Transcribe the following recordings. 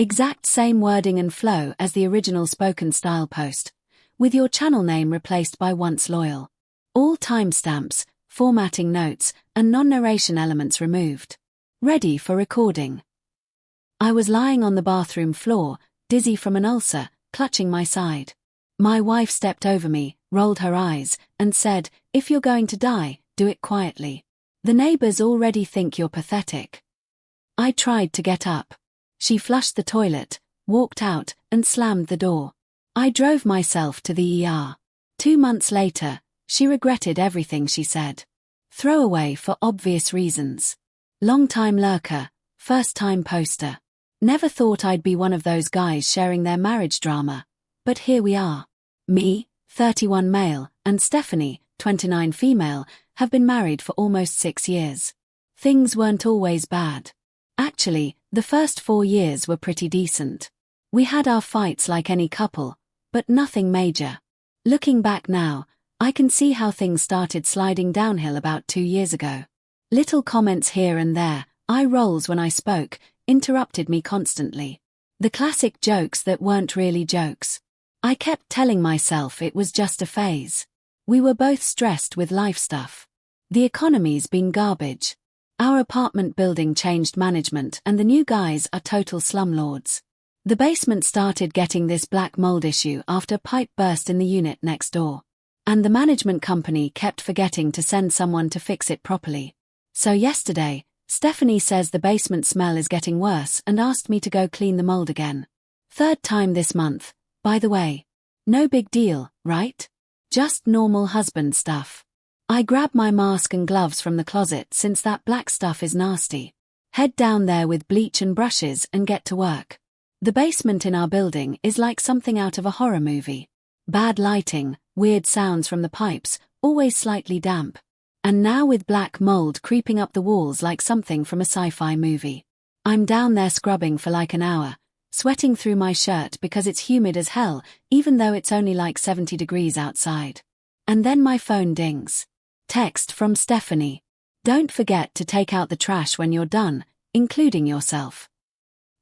Exact same wording and flow as the original spoken style post, with your channel name replaced by once loyal. All timestamps, formatting notes, and non-narration elements removed. Ready for recording. I was lying on the bathroom floor, dizzy from an ulcer, clutching my side. My wife stepped over me, rolled her eyes, and said, "If you're going to die, do it quietly. The neighbors already think you're pathetic." I tried to get up. She flushed the toilet, walked out, and slammed the door. I drove myself to the ER. 2 months later, she regretted everything she said. Throwaway for obvious reasons. Long-time lurker, first-time poster. Never thought I'd be one of those guys sharing their marriage drama. But here we are. Me, 31 male, and Stephanie, 29 female, have been married for almost 6 years. Things weren't always bad. Actually, the first 4 years were pretty decent. We had our fights like any couple, but nothing major. Looking back now, I can see how things started sliding downhill about 2 years ago. Little comments here and there, eye rolls when I spoke, interrupted me constantly. The classic jokes that weren't really jokes. I kept telling myself it was just a phase. We were both stressed with life stuff. The economy's been garbage. Our apartment building changed management and the new guys are total slumlords. The basement started getting this black mold issue after a pipe burst in the unit next door. And the management company kept forgetting to send someone to fix it properly. So yesterday, Stephanie says the basement smell is getting worse and asked me to go clean the mold again. 3rd time this month, by the way. No big deal, right? Just normal husband stuff. I grab my mask and gloves from the closet since that black stuff is nasty. Head down there with bleach and brushes and get to work. The basement in our building is like something out of a horror movie. Bad lighting, weird sounds from the pipes, always slightly damp. And now with black mold creeping up the walls like something from a sci-fi movie. I'm down there scrubbing for like an hour, sweating through my shirt because it's humid as hell, even though it's only like 70 degrees outside. And then my phone dings. Text from Stephanie. "Don't forget to take out the trash when you're done, including yourself."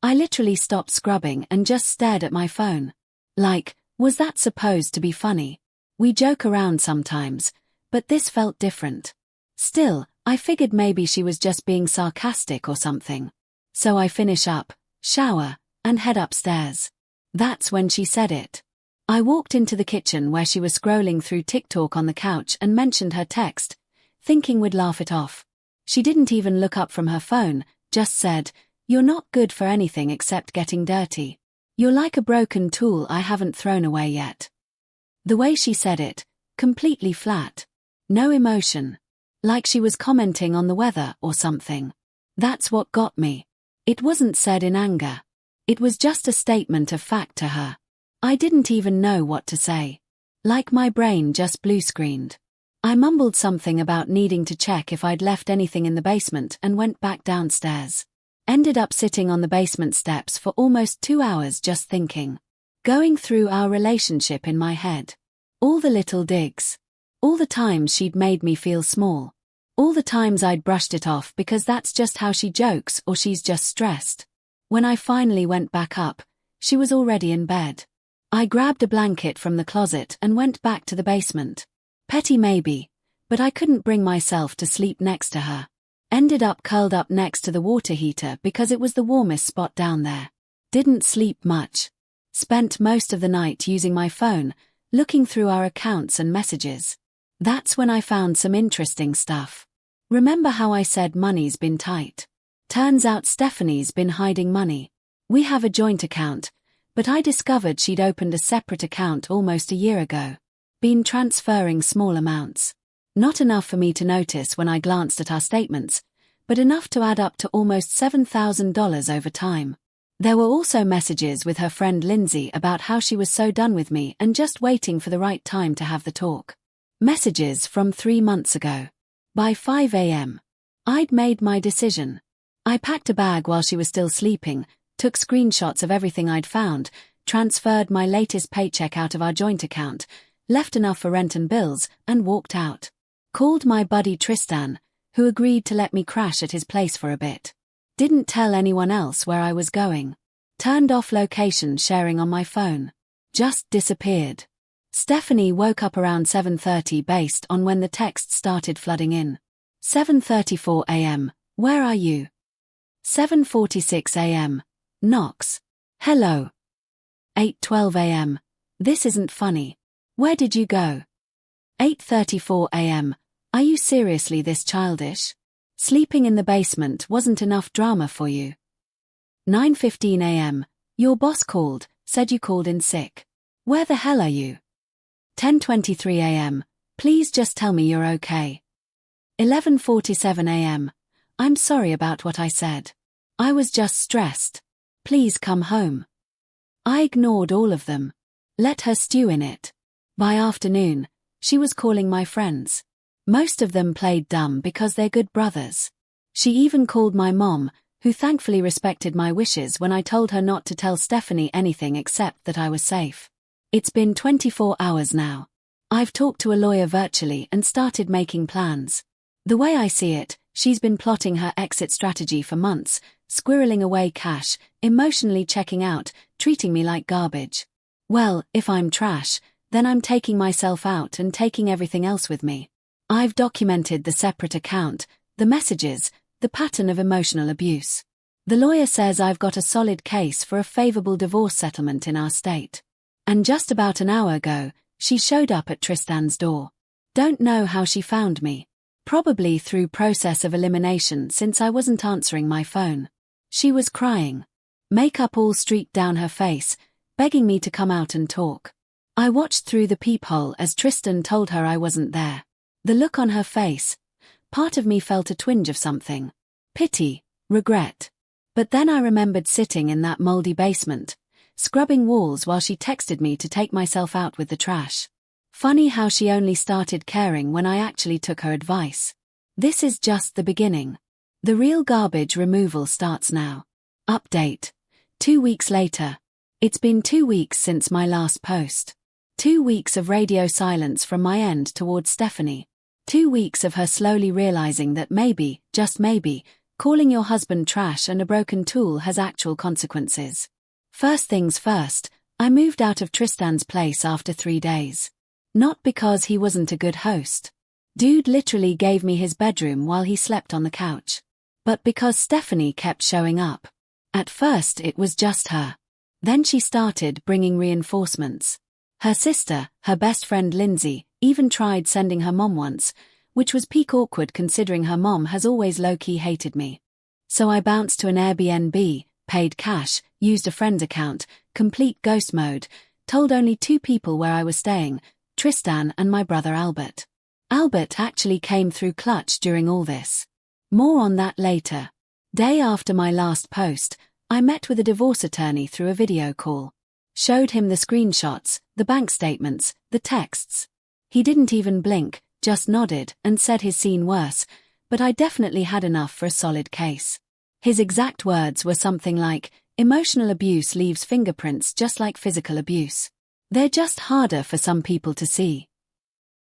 I literally stopped scrubbing and just stared at my phone. Like, was that supposed to be funny? We joke around sometimes, but this felt different. Still, I figured maybe she was just being sarcastic or something. So I finish up, shower, and head upstairs. That's when she said it. I walked into the kitchen where she was scrolling through TikTok on the couch and mentioned her text, thinking we'd laugh it off. She didn't even look up from her phone, just said, "You're not good for anything except getting dirty. You're like a broken tool I haven't thrown away yet." The way she said it, completely flat. No emotion. Like she was commenting on the weather or something. That's what got me. It wasn't said in anger. It was just a statement of fact to her. I didn't even know what to say. Like my brain just blue-screened. I mumbled something about needing to check if I'd left anything in the basement and went back downstairs. Ended up sitting on the basement steps for almost 2 hours just thinking. Going through our relationship in my head. All the little digs. All the times she'd made me feel small. All the times I'd brushed it off because that's just how she jokes or she's just stressed. When I finally went back up, she was already in bed. I grabbed a blanket from the closet and went back to the basement. Petty maybe, but I couldn't bring myself to sleep next to her. Ended up curled up next to the water heater because it was the warmest spot down there. Didn't sleep much. Spent most of the night using my phone, looking through our accounts and messages. That's when I found some interesting stuff. Remember how I said money's been tight? Turns out Stephanie's been hiding money. We have a joint account, but I discovered she'd opened a separate account almost a year ago. Been transferring small amounts. Not enough for me to notice when I glanced at our statements, but enough to add up to almost $7,000 over time. There were also messages with her friend Lindsay about how she was so done with me and just waiting for the right time to have the talk. Messages from 3 months ago. By 5 a.m. I'd made my decision. I packed a bag while she was still sleeping, took screenshots of everything I'd found, transferred my latest paycheck out of our joint account, left enough for rent and bills, and walked out. Called my buddy Tristan, who agreed to let me crash at his place for a bit. Didn't tell anyone else where I was going. Turned off location sharing on my phone. Just disappeared. Stephanie woke up around 7:30 based on when the texts started flooding in. 7:34 a.m. Where are you? 7:46 a.m. Knox. Hello. 8:12 a.m. This isn't funny. Where did you go? 8:34 a.m. Are you seriously this childish? Sleeping in the basement wasn't enough drama for you. 9:15 a.m. Your boss called, said you called in sick. Where the hell are you? 10:23 a.m. Please just tell me you're okay. 11:47 a.m. I'm sorry about what I said. I was just stressed. Please come home. I ignored all of them. Let her stew in it. By afternoon, she was calling my friends. Most of them played dumb because they're good brothers. She even called my mom, who thankfully respected my wishes when I told her not to tell Stephanie anything except that I was safe. It's been 24 hours now. I've talked to a lawyer virtually and started making plans. The way I see it, she's been plotting her exit strategy for months, squirreling away cash, emotionally checking out, treating me like garbage. Well, if I'm trash, then I'm taking myself out and taking everything else with me. I've documented the separate account, the messages, the pattern of emotional abuse. The lawyer says I've got a solid case for a favorable divorce settlement in our state. And just about an hour ago, she showed up at Tristan's door. Don't know how she found me. Probably through process of elimination since I wasn't answering my phone. She was crying. Makeup all streaked down her face, begging me to come out and talk. I watched through the peephole as Tristan told her I wasn't there. The look on her face. Part of me felt a twinge of something. Pity, regret. But then I remembered sitting in that moldy basement, scrubbing walls while she texted me to take myself out with the trash. Funny how she only started caring when I actually took her advice. This is just the beginning. The real garbage removal starts now. Update. 2 weeks later. It's been 2 weeks since my last post. 2 weeks of radio silence from my end towards Stephanie. 2 weeks of her slowly realizing that maybe, just maybe, calling your husband trash and a broken tool has actual consequences. First things first, I moved out of Tristan's place after 3 days. Not because he wasn't a good host. Dude literally gave me his bedroom while he slept on the couch. But because Stephanie kept showing up. At first it was just her. Then she started bringing reinforcements. Her sister, her best friend Lindsay, even tried sending her mom once, which was peak awkward considering her mom has always low-key hated me. So I bounced to an Airbnb, paid cash, used a friend's account, complete ghost mode, told only 2 people where I was staying, Tristan and my brother Albert. Albert actually came through clutch during all this. More on that later. Day after my last post, I met with a divorce attorney through a video call. Showed him the screenshots, the bank statements, the texts. He didn't even blink, just nodded and said he's seen worse, but I definitely had enough for a solid case. His exact words were something like, emotional abuse leaves fingerprints just like physical abuse. They're just harder for some people to see.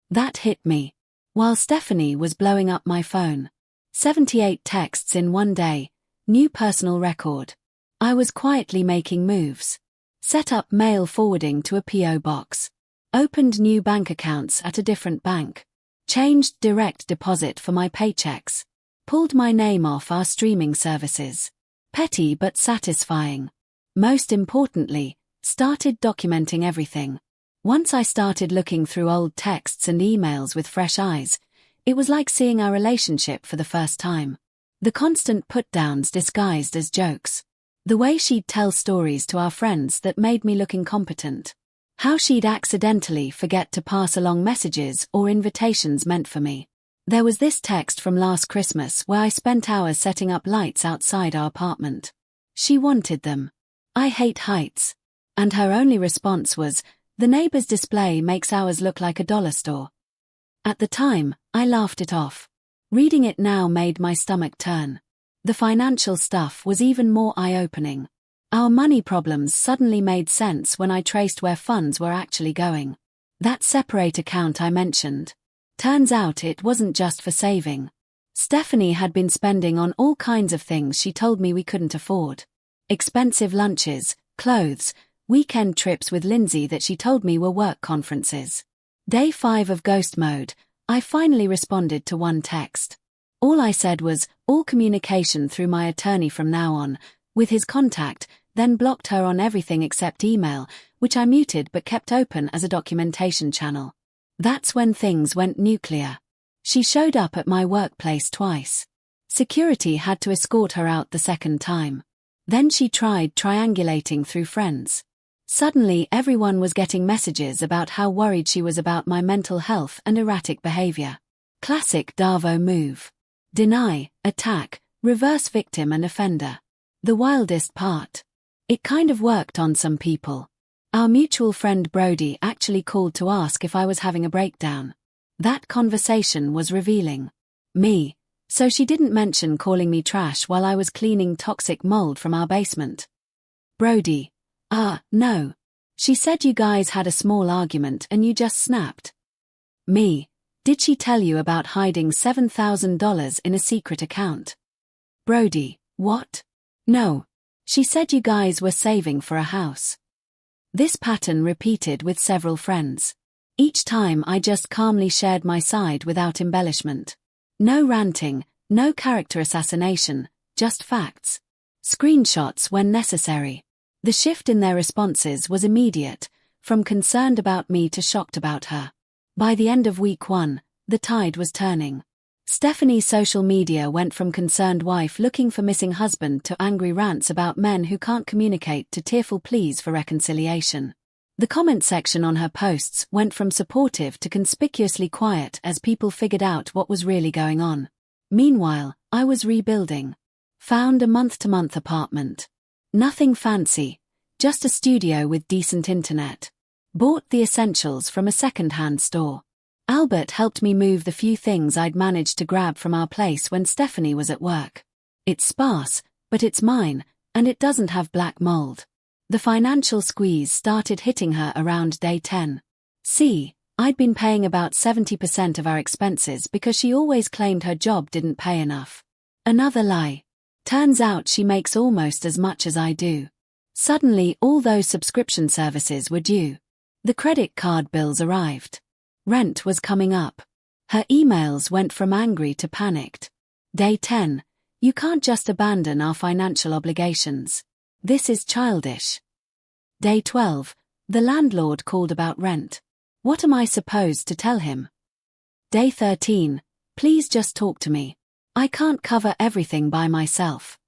That hit me. While Stephanie was blowing up my phone. 78 texts in 1 day, new personal record. I was quietly making moves. Set up mail forwarding to a PO box. Opened new bank accounts at a different bank. Changed direct deposit for my paychecks. Pulled my name off our streaming services. Petty but satisfying. Most importantly, started documenting everything. Once I started looking through old texts and emails with fresh eyes, it was like seeing our relationship for the first time. The constant put-downs disguised as jokes. The way she'd tell stories to our friends that made me look incompetent. How she'd accidentally forget to pass along messages or invitations meant for me. There was this text from last Christmas where I spent hours setting up lights outside our apartment. She wanted them. I hate heights. And her only response was, the neighbor's display makes ours look like a dollar store. At the time, I laughed it off. Reading it now made my stomach turn. The financial stuff was even more eye-opening. Our money problems suddenly made sense when I traced where funds were actually going. That separate account I mentioned. Turns out it wasn't just for saving. Stephanie had been spending on all kinds of things she told me we couldn't afford. expensive lunches, clothes, weekend trips with Lindsay that she told me were work conferences. Day 5 of ghost mode, I finally responded to one text. All I said was, all communication through my attorney from now on, with his contact, then blocked her on everything except email, which I muted but kept open as a documentation channel. That's when things went nuclear. She showed up at my workplace twice. Security had to escort her out the second time. Then she tried triangulating through friends. Suddenly everyone was getting messages about how worried she was about my mental health and erratic behavior. Classic Davo move. Deny, attack, reverse victim and offender. The wildest part. It kind of worked on some people. Our mutual friend Brody actually called to ask if I was having a breakdown. That conversation was revealing. Me. So she didn't mention calling me trash while I was cleaning toxic mold from our basement. Brody. No. She said you guys had a small argument and you just snapped. Me. Did she tell you about hiding $7,000 in a secret account? Brody. What? No. She said you guys were saving for a house. This pattern repeated with several friends. Each time I just calmly shared my side without embellishment. No ranting, no character assassination, just facts. Screenshots when necessary. The shift in their responses was immediate, from concerned about me to shocked about her. By the end of week 1, the tide was turning. Stephanie's social media went from concerned wife looking for missing husband to angry rants about men who can't communicate to tearful pleas for reconciliation. The comment section on her posts went from supportive to conspicuously quiet as people figured out what was really going on. Meanwhile, I was rebuilding. Found a month-to-month apartment. Nothing fancy, just a studio with decent internet. Bought the essentials from a second-hand store. Albert helped me move the few things I'd managed to grab from our place when Stephanie was at work. It's sparse, but it's mine, and it doesn't have black mold. The financial squeeze started hitting her around day 10. I'd been paying about 70% of our expenses because she always claimed her job didn't pay enough. Another lie. Turns out she makes almost as much as I do. Suddenly all those subscription services were due. The credit card bills arrived. Rent was coming up. Her emails went from angry to panicked. Day 10. You can't just abandon our financial obligations. This is childish. Day 12. The landlord called about rent. What am I supposed to tell him? Day 13. Please just talk to me. I can't cover everything by myself.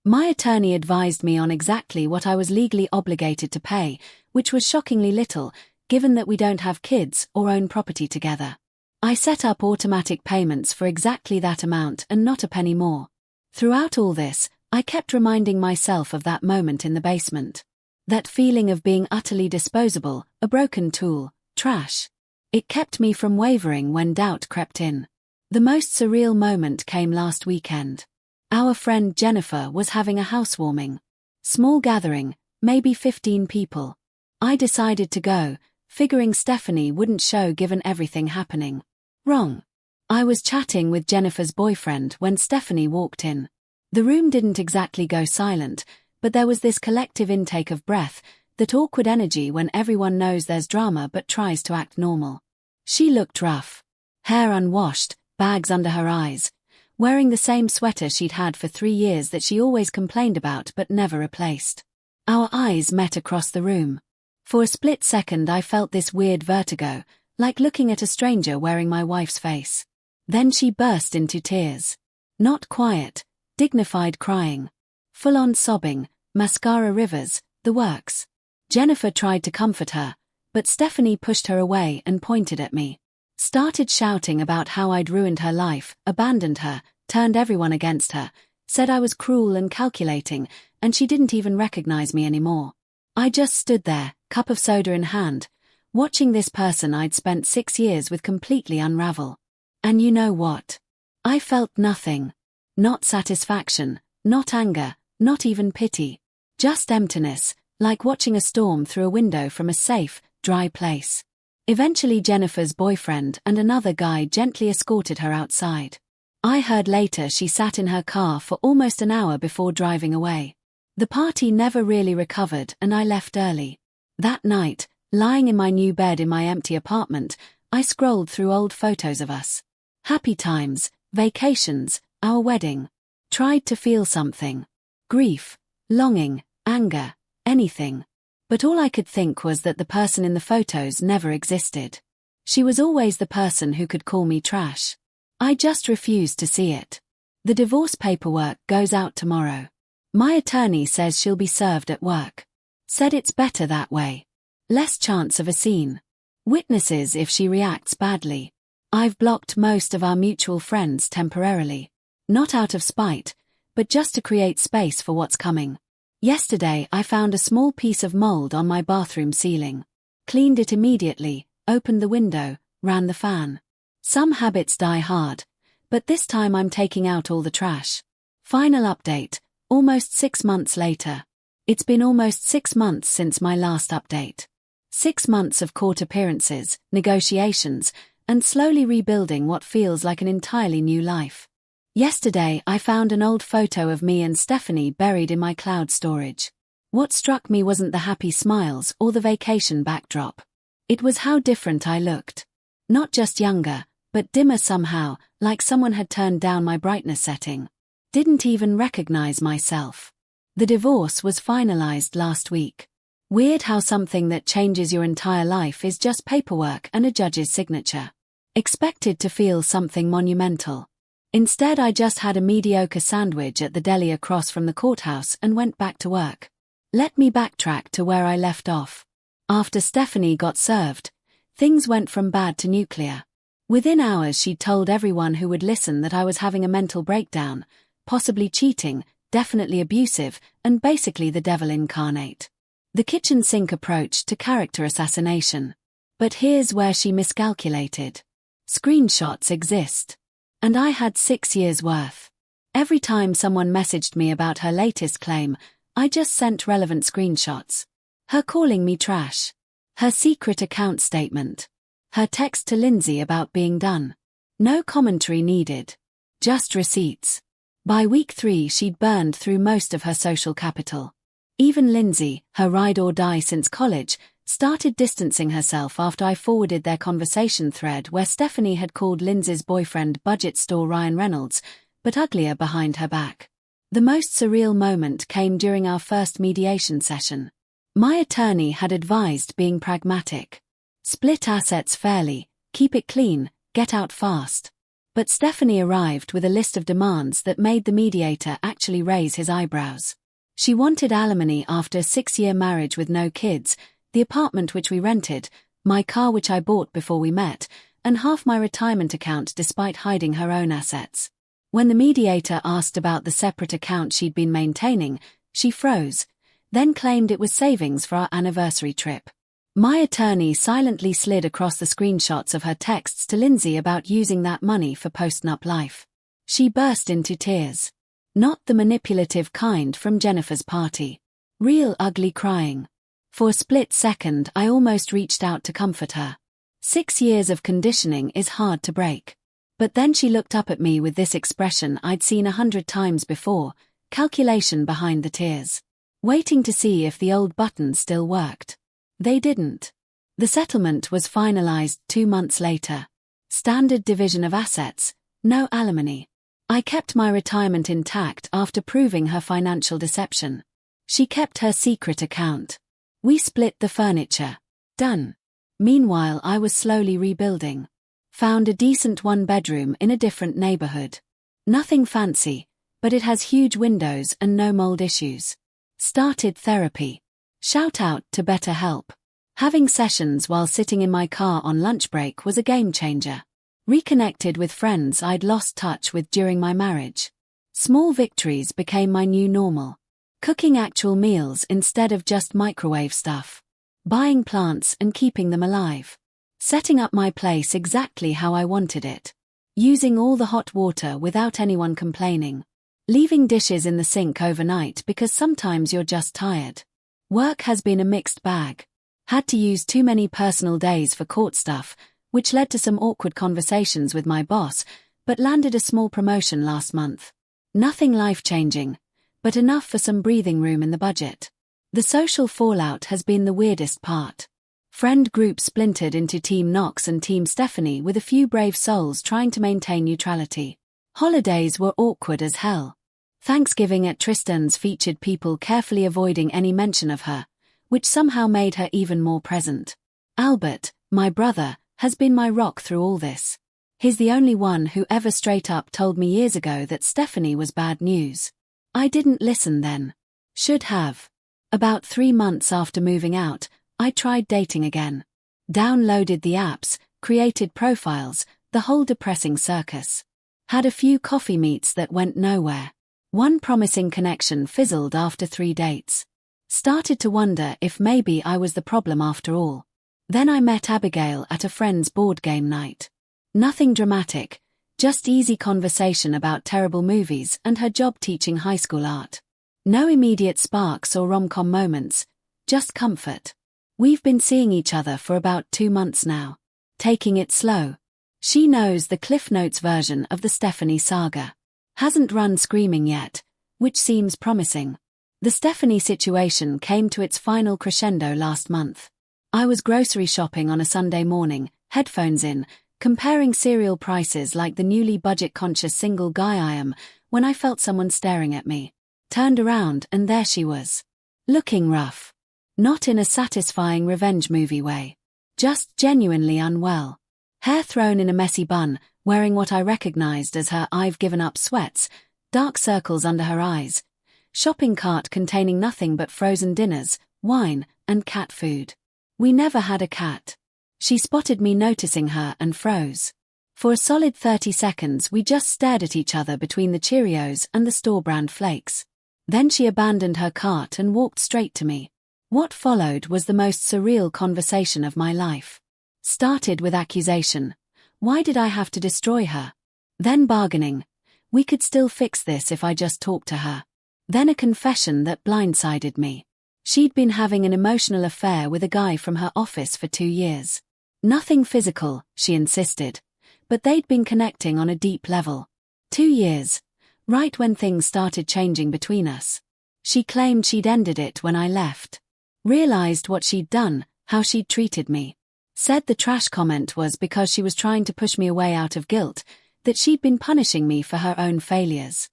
My attorney advised me on exactly what I was legally obligated to pay, which was shockingly little, given that we don't have kids or own property together. I set up automatic payments for exactly that amount and not a penny more. Throughout all this, I kept reminding myself of that moment in the basement. That feeling of being utterly disposable, a broken tool, trash. It kept me from wavering when doubt crept in. The most surreal moment came last weekend. Our friend Jennifer was having a housewarming. Small gathering, maybe 15 people. I decided to go, figuring Stephanie wouldn't show given everything happening. Wrong. I was chatting with Jennifer's boyfriend when Stephanie walked in. The room didn't exactly go silent, but there was this collective intake of breath, that awkward energy when everyone knows there's drama but tries to act normal. She looked rough. Hair unwashed, bags under her eyes, wearing the same sweater she'd had for 3 years that she always complained about but never replaced. Our eyes met across the room. For a split second I felt this weird vertigo, like looking at a stranger wearing my wife's face. Then she burst into tears. Not quiet, dignified crying. Full-on sobbing, mascara rivers, the works. Jennifer tried to comfort her, but Stephanie pushed her away and pointed at me. Started shouting about how I'd ruined her life, abandoned her, turned everyone against her, said I was cruel and calculating, and she didn't even recognize me anymore. I just stood there, cup of soda in hand, watching this person I'd spent 6 years with completely unravel. And you know what? I felt nothing. Not satisfaction, not anger, not even pity. Just emptiness, like watching a storm through a window from a safe, dry place. Eventually Jennifer's boyfriend and another guy gently escorted her outside. I heard later she sat in her car for almost an hour before driving away. The party never really recovered and I left early. That night, lying in my new bed in my empty apartment, I scrolled through old photos of us. Happy times, vacations, our wedding. Tried to feel something. Grief, longing, anger, anything. But all I could think was that the person in the photos never existed. She was always the person who could call me trash. I just refused to see it. The divorce paperwork goes out tomorrow. My attorney says she'll be served at work. Said it's better that way. Less chance of a scene. Witnesses if she reacts badly. I've blocked most of our mutual friends temporarily. Not out of spite, but just to create space for what's coming. Yesterday I found a small piece of mold on my bathroom ceiling. Cleaned it immediately, opened the window, ran the fan. Some habits die hard, but this time I'm taking out all the trash. Final update, almost 6 months later. It's been almost 6 months since my last update. 6 months of court appearances, negotiations, and slowly rebuilding what feels like an entirely new life. Yesterday I found an old photo of me and Stephanie buried in my cloud storage. What struck me wasn't the happy smiles or the vacation backdrop. It was how different I looked. Not just younger, but dimmer somehow, like someone had turned down my brightness setting. Didn't even recognize myself. The divorce was finalized last week. Weird how something that changes your entire life is just paperwork and a judge's signature. Expected to feel something monumental. Instead I just had a mediocre sandwich at the deli across from the courthouse and went back to work. Let me backtrack to where I left off. After Stephanie got served, things went from bad to nuclear. Within hours she'd told everyone who would listen that I was having a mental breakdown, possibly cheating, definitely abusive, and basically the devil incarnate. The kitchen sink approach to character assassination. But here's where she miscalculated. Screenshots exist. And I had 6 years' worth. Every time someone messaged me about her latest claim, I just sent relevant screenshots. Her calling me trash. Her secret account statement. Her text to Lindsay about being done. No commentary needed. Just receipts. By week 3 she'd burned through most of her social capital. Even Lindsay, her ride or die since college, started distancing herself after I forwarded their conversation thread where Stephanie had called Lindsay's boyfriend budget store Ryan Reynolds, but uglier behind her back. The most surreal moment came during our first mediation session. My attorney had advised being pragmatic. Split assets fairly, keep it clean, get out fast. But Stephanie arrived with a list of demands that made the mediator actually raise his eyebrows. She wanted alimony after a 6-year marriage with no kids, the apartment which we rented, my car which I bought before we met, and half my retirement account despite hiding her own assets. When the mediator asked about the separate account she'd been maintaining, she froze, then claimed it was savings for our anniversary trip. My attorney silently slid across the screenshots of her texts to Lindsay about using that money for post-nup life. She burst into tears. Not the manipulative kind from Jennifer's party. Real ugly crying. For a split second I almost reached out to comfort her. 6 years of conditioning is hard to break. But then she looked up at me with this expression I'd seen 100 times before, calculation behind the tears. Waiting to see if the old buttons still worked. They didn't. The settlement was finalized 2 months later. Standard division of assets, no alimony. I kept my retirement intact after proving her financial deception. She kept her secret account. We split the furniture. Done. Meanwhile I was slowly rebuilding. Found a decent 1-bedroom in a different neighborhood. Nothing fancy, but it has huge windows and no mold issues. Started therapy. Shout out to BetterHelp. Having sessions while sitting in my car on lunch break was a game changer. Reconnected with friends I'd lost touch with during my marriage. Small victories became my new normal. Cooking actual meals instead of just microwave stuff. Buying plants and keeping them alive. Setting up my place exactly how I wanted it. Using all the hot water without anyone complaining. Leaving dishes in the sink overnight because sometimes you're just tired. Work has been a mixed bag. Had to use too many personal days for court stuff, which led to some awkward conversations with my boss, but landed a small promotion last month. Nothing life-changing, but enough for some breathing room in the budget. The social fallout has been the weirdest part. Friend groups splintered into Team Knox and Team Stephanie, with a few brave souls trying to maintain neutrality. Holidays were awkward as hell. Thanksgiving at Tristan's featured people carefully avoiding any mention of her, which somehow made her even more present. Albert, my brother, has been my rock through all this. He's the only one who ever straight up told me years ago that Stephanie was bad news. I didn't listen then. Should have. About 3 months after moving out, I tried dating again. Downloaded the apps, created profiles, the whole depressing circus. Had a few coffee meets that went nowhere. One promising connection fizzled after 3 dates. Started to wonder if maybe I was the problem after all. Then I met Abigail at a friend's board game night. Nothing dramatic, just easy conversation about terrible movies and her job teaching high school art. No immediate sparks or rom-com moments, just comfort. We've been seeing each other for about 2 months now. Taking it slow. She knows the Cliff Notes version of the Stephanie saga. Hasn't run screaming yet, which seems promising. The Stephanie situation came to its final crescendo last month. I was grocery shopping on a Sunday morning, headphones in, comparing cereal prices like the newly budget-conscious single guy I am, when I felt someone staring at me. Turned around and there she was. Looking rough. Not in a satisfying revenge movie way. Just genuinely unwell. Hair thrown in a messy bun, wearing what I recognized as her "I've given up" sweats, dark circles under her eyes, shopping cart containing nothing but frozen dinners, wine, and cat food. We never had a cat. She spotted me noticing her and froze. For a solid 30 seconds we just stared at each other between the Cheerios and the store-brand flakes. Then she abandoned her cart and walked straight to me. What followed was the most surreal conversation of my life. Started with accusation. Why did I have to destroy her? Then bargaining. We could still fix this if I just talked to her. Then a confession that blindsided me. She'd been having an emotional affair with a guy from her office for 2 years. Nothing physical, she insisted, but they'd been connecting on a deep level. 2 years. Right when things started changing between us. She claimed she'd ended it when I left. Realized what she'd done, how she'd treated me. Said the trash comment was because she was trying to push me away out of guilt, that she'd been punishing me for her own failures.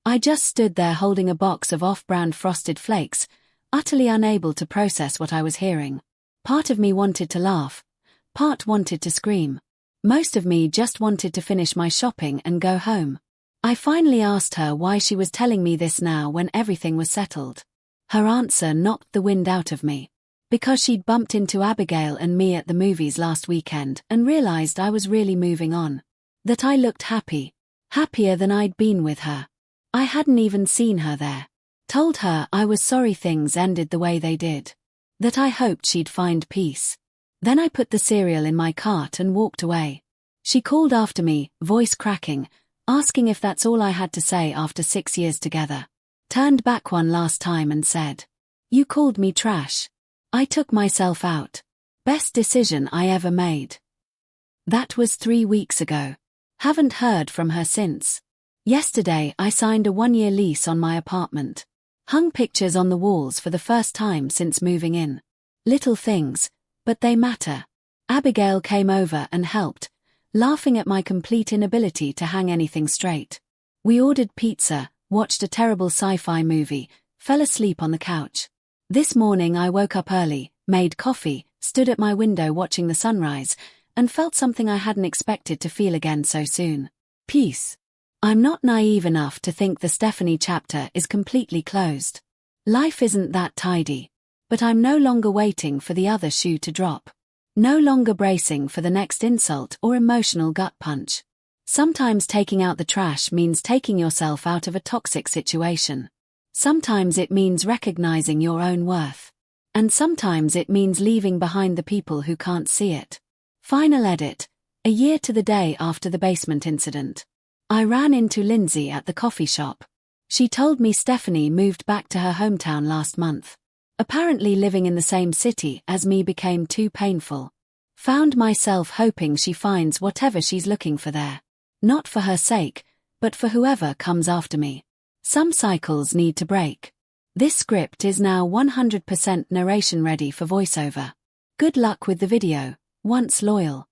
I just stood there holding a box of off-brand frosted flakes, utterly unable to process what I was hearing. Part of me wanted to laugh. Part wanted to scream. Most of me just wanted to finish my shopping and go home. I finally asked her why she was telling me this now when everything was settled. Her answer knocked the wind out of me. Because she'd bumped into Abigail and me at the movies last weekend and realized I was really moving on. That I looked happy. Happier than I'd been with her. I hadn't even seen her there. Told her I was sorry things ended the way they did. That I hoped she'd find peace. Then I put the cereal in my cart and walked away. She called after me, voice cracking, asking if that's all I had to say after 6 years together. Turned back one last time and said, "You called me trash. I took myself out. Best decision I ever made." That was 3 weeks ago. Haven't heard from her since. Yesterday I signed a 1-year lease on my apartment. Hung pictures on the walls for the first time since moving in. Little things, but they matter. Abigail came over and helped, laughing at my complete inability to hang anything straight. We ordered pizza, watched a terrible sci-fi movie, fell asleep on the couch. This morning I woke up early, made coffee, stood at my window watching the sunrise, and felt something I hadn't expected to feel again so soon. Peace. I'm not naive enough to think the Stephanie chapter is completely closed. Life isn't that tidy. But I'm no longer waiting for the other shoe to drop. No longer bracing for the next insult or emotional gut punch. Sometimes taking out the trash means taking yourself out of a toxic situation. Sometimes it means recognizing your own worth. And sometimes it means leaving behind the people who can't see it. Final edit. A year to the day after the basement incident. I ran into Lindsay at the coffee shop. She told me Stephanie moved back to her hometown last month. Apparently living in the same city as me became too painful. Found myself hoping she finds whatever she's looking for there. Not for her sake, but for whoever comes after me. Some cycles need to break. This script is now 100% narration ready for voiceover. Good luck with the video, once loyal.